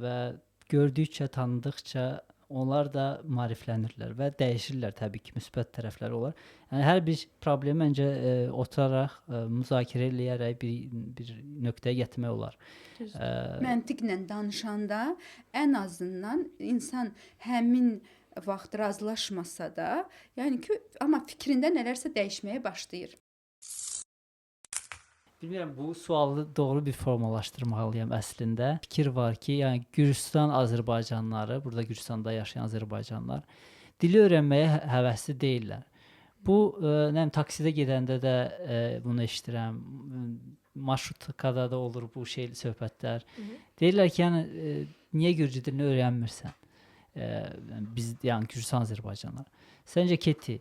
və gördükcə, tanıdıqca onlar da maariflənirlər və dəyişirlər təbii ki, müsbət tərəfləri olar. Yəni hər bir problemi məncə oturaraq, müzakirə eləyərək bir nöqtəyə gətirmək olar. Məntiqlə danışanda ən azından insan həmin vaxt razılaşmasa da, yəni ki, amma fikrində nələrsə dəyişməyə başlayır. Bilmirəm, bu sualı doğru bir formalaşdırmalıyam əslində. Fikir var ki, yəni Gürcüstan Azərbaycanlıları, burada Gürcüstanda yaşayan Azərbaycanlılar dili öyrənməyə həvəsli deyillər. Bu, nəyim, taksidə gedəndə də bunu eşidirəm. Marşrutkada da olur bu söhbətlər. Deyirlər ki, yəni niyə Gürcü dilini öyrənmirsən? Biz, yəni Gürcüstan Azərbaycanlılar. Səncə Keti,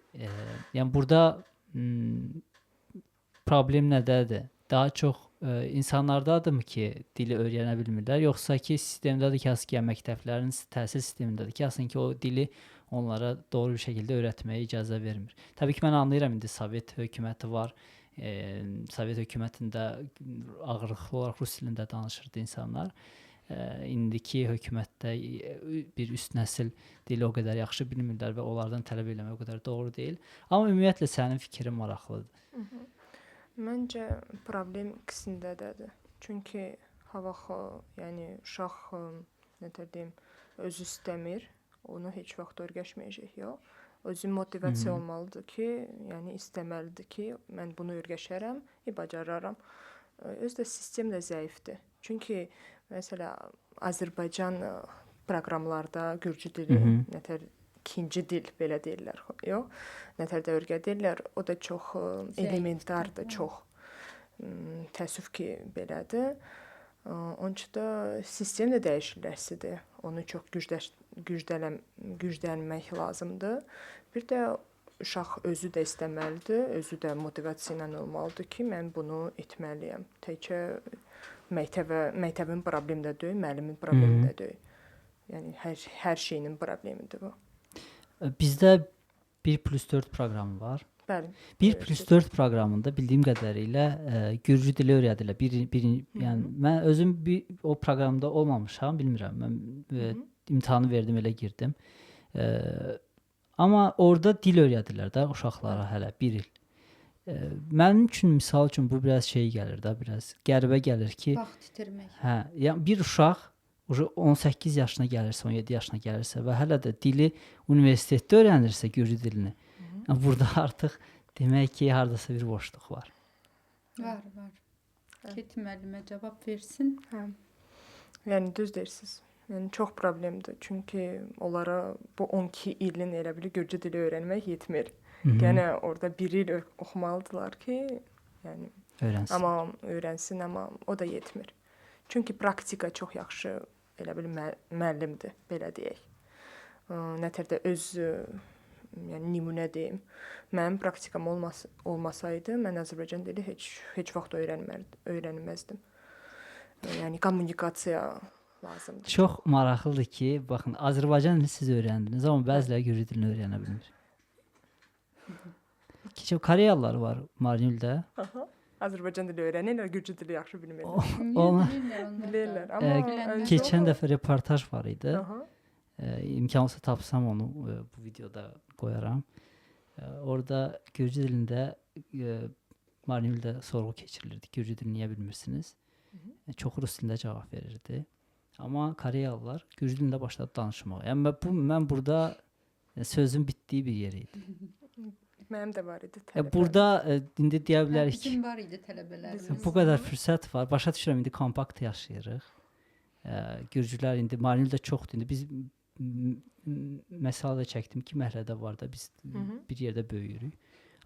yəni burada problem nədədir? Daha çox insanlardadırmı ki, dili öyrənə bilmirlər, yoxsa ki, sistemdədir ki, yəni məktəblərin təhsil sistemindədir ki, aslında ki, o dili onlara doğru bir şəkildə öyrətməyə icazə vermir. Təbii ki, mən anlayıram, indi Sovet hökuməti var. Sovet hökumətində ağırlıqlı olaraq rus dilində danışırdı insanlar. İndiki hökumətdə bir üst nəsil dili o qədər yaxşı bilmirlər və onlardan tələb eləmək o qədər doğru deyil. Amma ümumiyyətlə sənin fikrin maraqlıdır. Məncə problem ikisindədir. Çünki yəni uşaq necə deyim, özü istəmir, onu heç vaxt öyrəşməyəcək yox. Özü motivasiya olmalıdır ki, yəni istəməlidir ki, mən bunu öyrəşərəm, bacararam. Özü də sistem də zəifdir. Çünki məsələn Azərbaycan proqramlarda Gürcü dili, nətər ikinci dil belə deyirlər. Yox, nətərdə öyrədirlər. O da çox elementardır, çox. Təəssüf ki, belədir. Onun üçün də sistem də dəyişiləsidir. Onu çox güclənmək lazımdır. Bir də uşaq özü də istəməlidir, özü də motivasiya ilə olmalıdır ki, mən bunu etməliyəm. Təkcə məktəbin problemi də deyil, müəllimin problemi də deyil. Yəni hər şeyin problemidir bu. Bizdə 1+4 proqramı var. Bəli. 1+4 proqramında bildiyim qədərilə Gürcü dili öyrədilir. Yəni mən özüm o proqramda olmamışam, bilmirəm. Mən imtahanı verdim, elə girdim. Amma orada dil öyrədirlər də uşaqlara hələ 1 il. Mənim üçün, misal üçün bu biraz gəlir də, biraz qəribə gəlir ki, vaxt itirmək. Hə, yəni bir uşaq 18 yaşına gəlirsə, 17 yaşına gəlirsə və hələ də dili universitetdə öyrənirsə Gürcü dilini, burada artıq demək ki, hardasa bir boşluq var. Var. Keti müəllimə cavab versin. Hə. Yəni düz deyirsiniz. Yəni çox problemdir. Çünki onlara bu 12 ilin elə bil Gürcü dili öyrənmək yetmir. Yəni orada 1 il oxumalıdılar ki, yəni öyrənsin, amma o da yetmir. Çünki praktika çox yaxşı elə bil müəllimdir, belə deyək. Nətərdə öz yəni nümunə deyim. Mənim praktikam olmasaydı, mən Azərbaycan dili heç vaxt öyrənməzdim. Yəni kommunikasiya lazımdır. Çox maraqlıdır ki, baxın, Azərbaycan dilini siz öyrəndiniz, amma bəziləri Gürcü dilini öyrənə bilmir. Koreyalılar var Marinildə. Azərbaycan dili öyrənirlər, Gürcü dili yaxşı bilmirlər. Bilirlər. Amma keçən dəfə reportaj var idi. İmkan olsa tapsam onu bu videoda qoyaram. Orada Gürcü dilində Marinildə sorğu keçirilirdi. Gürcü dilini niyə bilmirsiniz? Çox rus dilində cavab verirdi. Amma Koreyalılar Gürcü dilində başladı danışmağa. Yəni mən burada sözün bitdiyi bir yer idi. Mənim də var idi. Burada indi deyə bilərik ki, bizim var idi tələbələrimiz. Bu qədər fürsət var. Başa düşürəm, indi kompakt yaşayırıq. Gürcülər indi Marinildə çoxdur. İndi biz məsələ çəkdim ki, Məhrədə var da biz bir yerdə böyüyürük.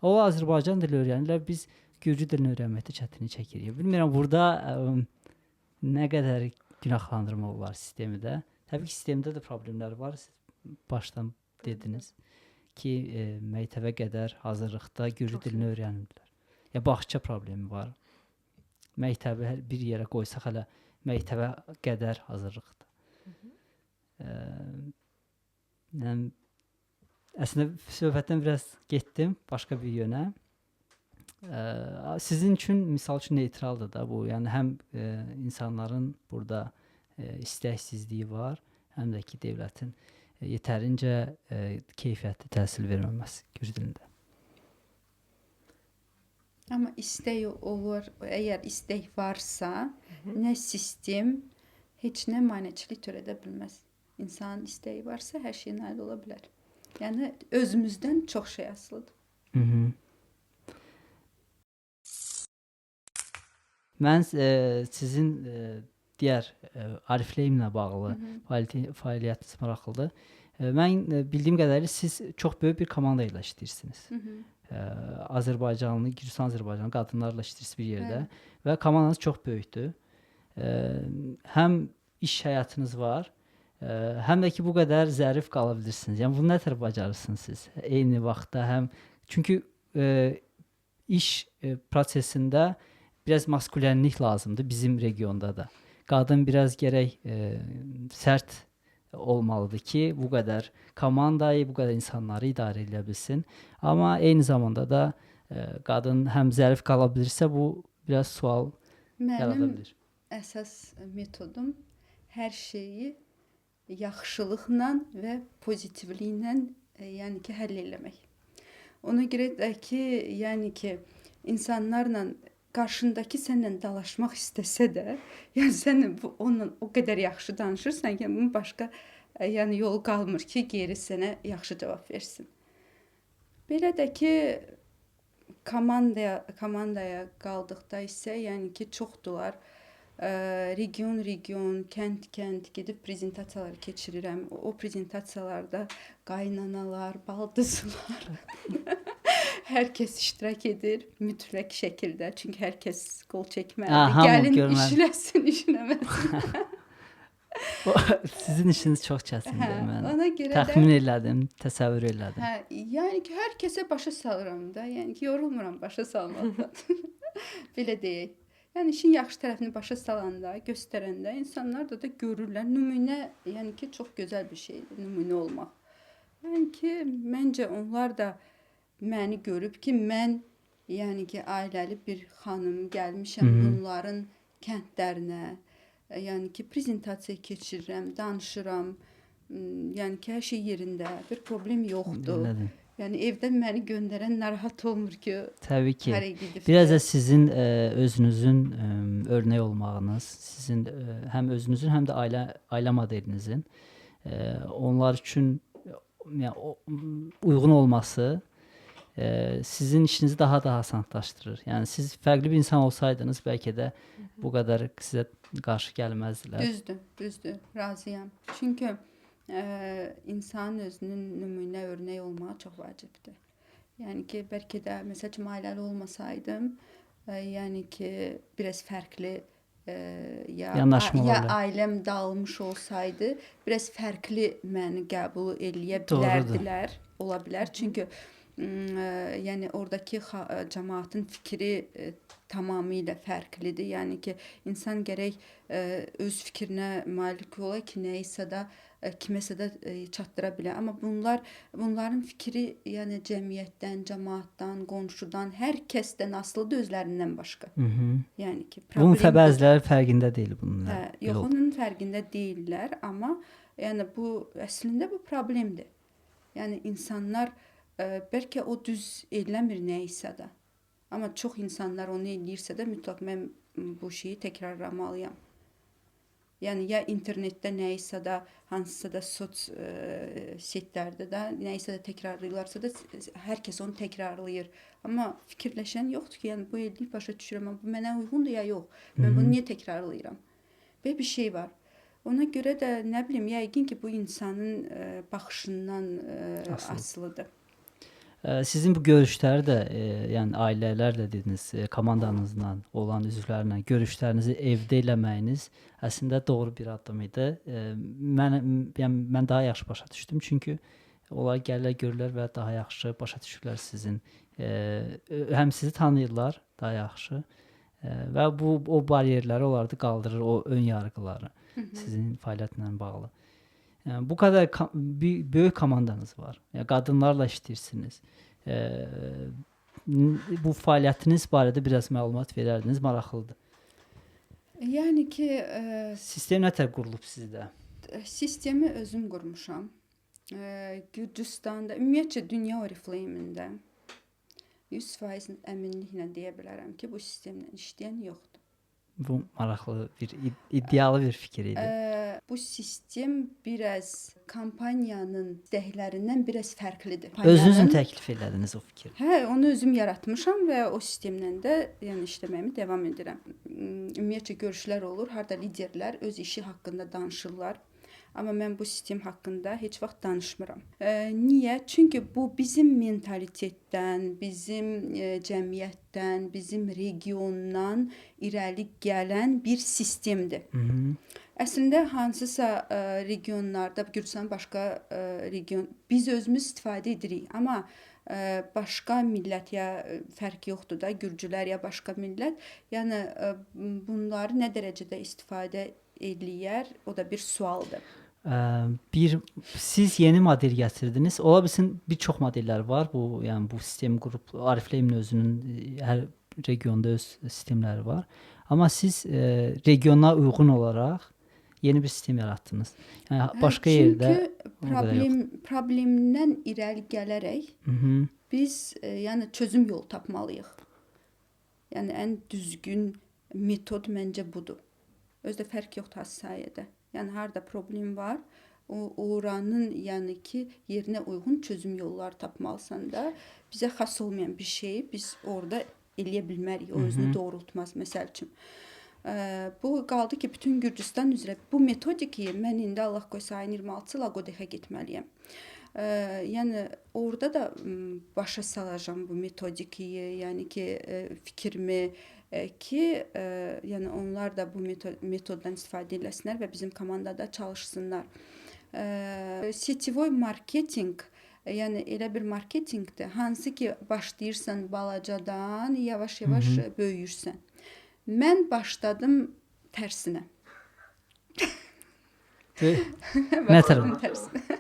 O Azərbaycan dili öyrənirlər, biz Gürcü dilini öyrənməkdə çətinlik çəkirik. Bilmirəm burada nə qədər günahlandırma olar sistemdə. Təbii ki, sistemdə də problemlər var. Siz başdan dediniz ki, məktəbə qədər hazırlıqda Gürcü dilini öyrənirlər. Ya bağça problemi var. Məktəbi bir yerə qoysaq hələ məktəbə qədər hazırlıqda. Əslində söhbətdən biraz getdim başqa bir yönə. Sizin üçün misal üçün neytraldır da bu. Yəni həm insanların burada istəksizliyi var, həm də ki, dövlətin yetərincə keyfiyyətli təhsil verməməsi gürcü dilində. Amma istək olur, əgər istək varsa, nə sistem, heç nə maneçilik törədə bilməz. İnsanın istəyi varsa, hər şey nail ola bilər. Yəni özümüzdən çox şey asılıdır. Mən sizin digər Arifleyimlə bağlı fəaliyyətiniz maraqlıdır. Mən bildiyim qədərilə siz çox böyük bir komanda ilə işləyirsiniz. Azərbaycanlı, Gürcüstan Azərbaycanlı qadınlarla işləyirsiniz bir yerdə və komandanız çox böyükdür. Həm iş həyatınız var, həm də ki bu qədər zərif qala bilirsiniz. Yəni bunu nə tər bacarırsınız siz? Eyni vaxtda həm çünki iş prosesində biraz maskulinlik lazımdır bizim regionda da. Qadın biraz gərək sərt olmalıdır ki, bu qədər komandayı, bu qədər insanları idarə edə bilsin. Amma eyni zamanda da qadın həm zərif qala bilirsə, bu biraz sual yarada bilir. Mənim əsas metodum hər şeyi yaxşılıqla və pozitivliklə yəni ki, həll eləmək. Ona görə də ki, yəni ki, insanlarla qarşındakı səninlə dalaşmaq istəsə də, yəni sən onunla o qədər yaxşı danışırsan ki, bunun başqa yəni yolu qalmır ki, geri sənə yaxşı cavab versin. Belə də ki, komandaya qaldıqda isə, yəni ki, çoxdular. Region, kənd gedib prezentasiyalar keçirirəm. O prezentasiyalarda qaynanalar, baldızlar hər kəs iştirak edir mütləq şəkildə. Çünki hər kəs qol çəkməlidir. Gəlin işləsin, işləməsin. Sizin işiniz çox çətindir. Mən görə təxmin elədim, təsəvvür elədim. Yəni ki, hər kəsə başa salıram da. Yəni ki, yorulmuram başa salmaqdan. Belə deyək. Yəni işin yaxşı tərəfini başa salanda, göstərəndə insanlar da görürlər. Nümunə, yəni ki, çox gözəl bir şeydir nümunə olmaq. Yəni ki, məncə onlar da məni görüb ki, mən yəni ki, ailəli bir xanım gəlmişəm bunların kəndlərinə. Yəni ki, prezentasiya keçirirəm, danışıram. Yəni ki, hər şey yerində, bir problem yoxdur. Elədim. Yəni evdən məni göndərən narahat olmur ki, təbii ki. Biraz da sizin özünüzün örnək olmağınız, sizin həm özünüzün, həm də ailə modelinizin onlar üçün yəni uyğun olması sizin işinizi daha da asanlaşdırır. Yəni siz fərqli bir insan olsaydınız, bəlkə də bu qədər sizə qarşı gəlməzdilər. Düzdür, razıyam. Çünki insanın özünün nümunə örnək olmağı çox vacibdir. Yəni ki, bəlkə də məsələn ailəli olmasaydım, yəni ki, biraz fərqli ya ailəm dağılmış olsaydı, biraz fərqli məni qəbul eləyə bilərdilər, ola bilər. Çünki yəni oradakı cəmaətin fikri tamamilə fərqlidir. Yəni ki, insan gərək öz fikrinə malik ola ki, nəyisə də kiməsə də çatdıra bilər. Amma bunların fikri yəni cəmiyyətdən, cəmaətdən, qonşudan, hər kəsdən asılıdır özlərindən başqa. Yəni ki, bunun bəziləri fərqində deyil bunun. Yox, onun fərqində deyillər, amma yəni bu əslində bu problemdir. Yəni insanlar bəlkə o düz eləmir nəyisə də. Amma çox insanlar onu eləyirsə də mütləq mən bu şeyi təkrarlamalıyam. Yəni ya internetdə nəyisə də, hansısa da setlərdə də nəyisə də təkrarlayırlarsa da hər kəs onu təkrarlayır. Amma fikirləşən yoxdur ki, yəni bu eləyib başa düşürəm, amma bu mənə uyğundur ya yox. Mən bunu niyə təkrarlayıram? Belə bir şey var. Ona görə də nə bilim, yəqin ki, bu insanın baxışından asılıdır. Sizin bu görüşləri də, yəni ailələrlə dediniz, komandanızla olan üzvlərlə görüşlərinizi evdə eləməyiniz əslində doğru bir addım idi. Mən daha yaxşı başa düşdüm, çünki onlar gəlirlər, görürlər və daha yaxşı başa düşürlər sizin. Həm sizi tanıyırlar daha yaxşı və o bariyerləri onlarda qaldırır, o ön yargıları sizin fəaliyyətlə bağlı. Yəni, bu qədər böyük komandanız var. Yəni, qadınlarla işləyirsiniz. Bu fəaliyyətiniz barədə biraz məlumat verərdiniz, maraqlıdır. Yəni ki, sistem nətər qurulub sizdə? sistemi özüm qurmuşam. Gürcüstanda, ümumiyyətcə dünya Oriflame-ində 100% əminliklə deyə bilərəm ki, bu sistemlə işləyən yoxdur. Bu maraqlı bir iddialı bir fikir idi. Bu sistem biraz kampaniyanın istəklərindən biraz fərqlidir. Özünüz mü təklif elədiniz o fikri? Hə, onu özüm yaratmışam və o sistemlə də yəni işləməyimi davam edirəm. Ümumiyyətcə görüşlər olur, harda liderlər öz işi haqqında danışırlar. Amma mən bu sistem haqqında heç vaxt danışmıram. Niyə? Çünki bu bizim mentalitetdən, bizim cəmiyyətdən, bizim regiondan irəli gələn bir sistemdir. Əslində hansısa regionlarda, Gürcüstan başqa region, biz özümüz istifadə edirik, amma başqa millət ya fərq yoxdur da, gürcülər ya başqa millət, yəni bunları nə dərəcədə istifadə eləyər, o da bir sualdır. Siz yeni model gətirdiniz. Ola bilsin bir çox modellər var. Bu, yəni bu sistem qrup Oriflame-in özünün hər regionda öz sistemləri var. Amma siz regiona uyğun olaraq yeni bir sistem yaratdınız. Yəni başqa yerdə problemdən irəli gələrək biz yəni çözüm yolu tapmalıyıq. Yəni ən düzgün metod məncə budur. Özdə fərq yoxdur sayədə. Yəni harda problem var, oranın yəni ki yerinə uyğun çözüm yolları tapmalısan da bizə xas olmayan bir şeyi biz orada eləyə bilmərik. O özünü doğrultmaz məsəl üçün. Bu qaldı ki bütün Gürcüstan üzrə bu metodikayı mən indi Allah qoysa ayın 26-sı Laqodexə getməliyəm. Yəni orada da başa salacağam bu metodikayı, yəni ki fikrimi ki, yəni onlar da bu metoddan istifadə etsinlər və bizim komandada çalışsınlar. Setivoy marketinq, yəni elə bir marketinqdir, hansı ki başlayırsan balacadan, yavaş-yavaş böyüyürsən. Mən başladım tərsinə. Nə tərsinə?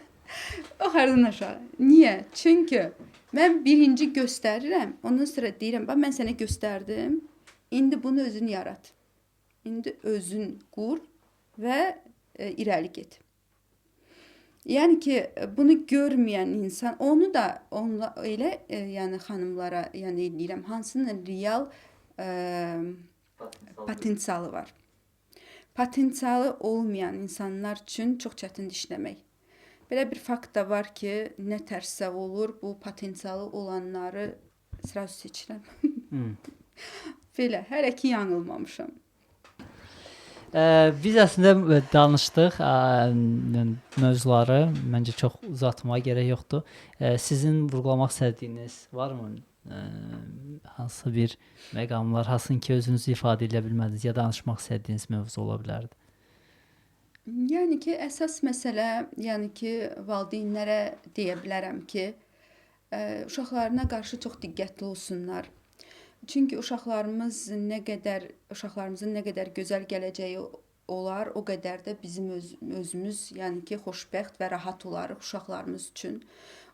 O hardan aşağı. Niyə? Çünki mən birinci göstərirəm, ondan sonra deyirəm, bax mən sənə göstərdim. İndi bunu özün yarat. İndi özün qur və irəli get. Yəni ki, bunu görməyən insan, onu da elə yəni xanımlara yəni deyirəm, hansının real potensialı var. Potensialı olmayan insanlar üçün çox çətindir işləmək. Belə bir fakt da var ki, nə tərsə olur, bu potensialı olanları sırası seçirəm. Belə, hələ ki yanılmamışam. Biz əslində danışdıq mövzuları, məncə çox uzatmağa gərək yoxdur. Sizin vurğulamaq istədiyiniz varmı? Hansı bir məqamlar, hansın ki özünüzü ifadə edə bilmədiniz ya danışmaq istədiyiniz mövzu ola bilərdi? Yəni ki, əsas məsələ, yəni ki, valideynlərə deyə bilərəm ki, uşaqlarına qarşı çox diqqətli olsunlar. Çünki uşaqlarımızın nə qədər gözəl gələcəyi olar, o qədər də bizim özümüz, yəni ki, xoşbəxt və rahat olarıq uşaqlarımız üçün.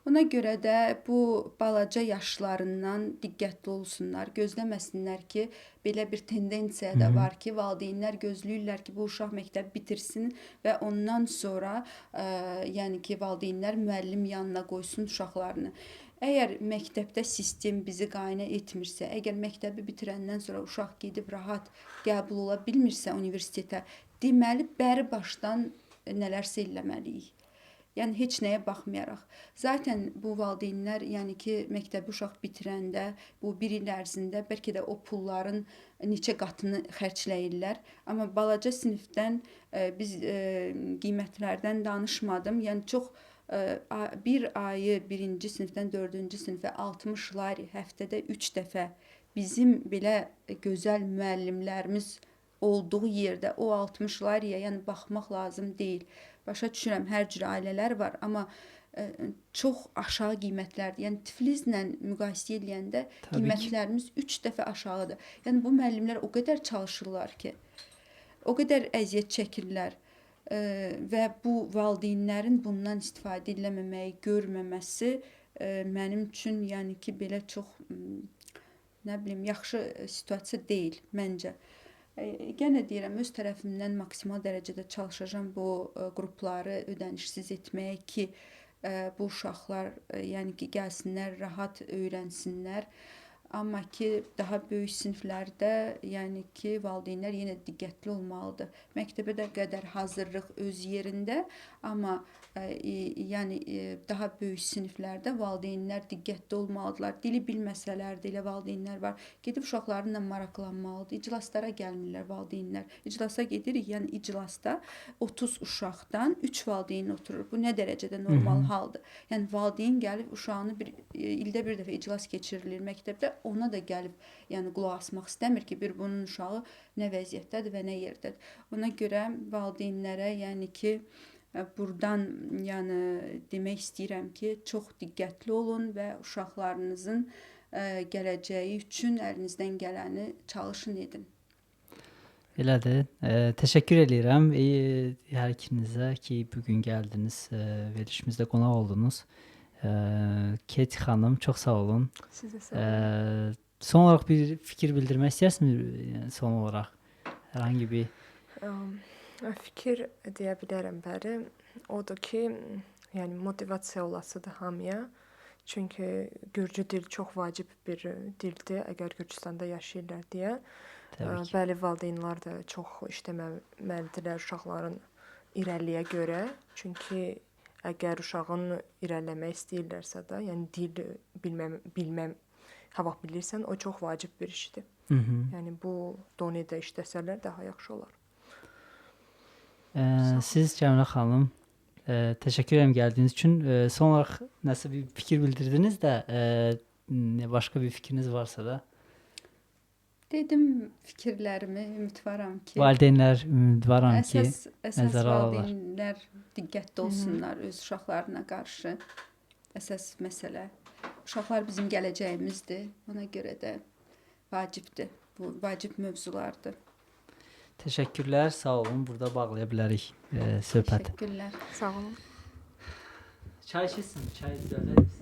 Ona görə də bu balaca yaşlarından diqqətli olsunlar, gözləməsinlər ki, belə bir tendensiya da var ki, valideynlər gözləyirlər ki, bu uşaq məktəb bitirsin və ondan sonra yəni ki, valideynlər müəllim yanına qoysun uşaqlarını. Əgər məktəbdə sistem bizi qaynə etmirsə, əgər məktəbi bitirəndən sonra uşaq gedib rahat qəbul ola bilmirsə universitetə, deməli bəri başdan nələrsə eləməliyik. Yəni heç nəyə baxmayaraq. Zaten bu valideynlər, yəni ki, məktəbi uşaq bitirəndə bu bir il ərzində bəlkə də o pulların neçə qatını xərcləyirlər. Amma balaca sinifdən biz qiymətlərdən danışmadım. Yəni çox bir ayı birinci sinifdən dördüncü sinifə 60 lari həftədə 3 dəfə bizim belə gözəl müəllimlərimiz olduğu yerdə o 60 lariyə yəni baxmaq lazım deyil. Başa düşürəm, hər cür ailələr var, amma çox aşağı qiymətlərdir. Yəni Tiflislə müqayisə edəndə qiymətlərimiz 3 dəfə aşağıdır. Yəni bu müəllimlər o qədər çalışırlar ki, o qədər əziyyət çəkirlər. Və bu valideynlərin bundan istifadə eləməməyi, görməməsi mənim üçün yəni ki belə çox nə bilim yaxşı situasiya deyil məncə. Yenə deyirəm, öz tərəfimdən maksimal dərəcədə çalışacağam bu qrupları ödənişsiz etməyə ki, bu uşaqlar yəni ki, gəlsinlər, rahat öyrənsinlər. Amma ki, daha böyük siniflərdə, yəni ki, valideynlər yenə diqqətli olmalıdır. Məktəbə də qədər hazırlıq öz yerində, amma yəni daha böyük siniflərdə valideynlər diqqətli olmalıdırlar. Dili bilməsələr də elə valideynlər var. Gedib uşaqlarla maraqlanmalıdır. İclaslara gəlmirlər valideynlər. İclasa gedirik, yəni iclasda 30 uşaqdan 3 valideyn oturur. Bu nə dərəcədə normal haldır. Yəni valideyn gəlib uşağını ildə bir dəfə iclas keçirilir məktəbdə, ona da gəlib, yəni qulaq asmaq istəmir ki, bunun uşağı nə vəziyyətdədir və nə yerdədir. Ona görə valideynlərə, yəni ki, burdan yəni demək istəyirəm ki, çox diqqətli olun və uşaqlarınızın gələcəyi üçün əlinizdən gələni çalışın edin. Elədir. Təşəkkür edirəm hər ikinizə ki, bugün gəldiniz, verilişimizdə qonaq oldunuz. Kate xanım, çox sağ olun. Sizə sağ olun. Son olaraq bir fikir bildirmək istəyirsiniz? Yəni, son olaraq hər hangi bir fikir deyə bilərəm bəli. Odur ki, yəni motivasiya olasıdır hamıya. Çünki gürcü dil çox vacib bir dildir, əgər Gürcüstanda yaşayırlar deyə. Bəli, valideynlər də çox işləməlidirlər uşaqların irəliyə görə. Çünki əgər uşağın irəliləmək istəyirlərsə də, yəni dil bilməm, ha vaxt bilirsən, o çox vacib bir işdir. Yəni bu donedə işləsələr daha yaxşı olar. Siz Cəmilə xanım, təşəkkür edirəm gəldiyiniz üçün. Son olaraq nəsə bir fikir bildirdiniz də, başqa bir fikriniz varsa da. Dedim fikirlərimi, ümidvaram ki, Valideynlər ümidvaram ki, əsas valideynlər diqqətli olsunlar öz uşaqlarına qarşı. Əsas məsələ. Uşaqlar bizim gələcəyimizdir. Ona görə də vacibdir. Bu vacib mövzulardır. Təşəkkürlər, sağ olun. Burada bağlaya bilərik söhbəti. Təşəkkürlər. Sağ olun. Çay içsin, çay düzəldək.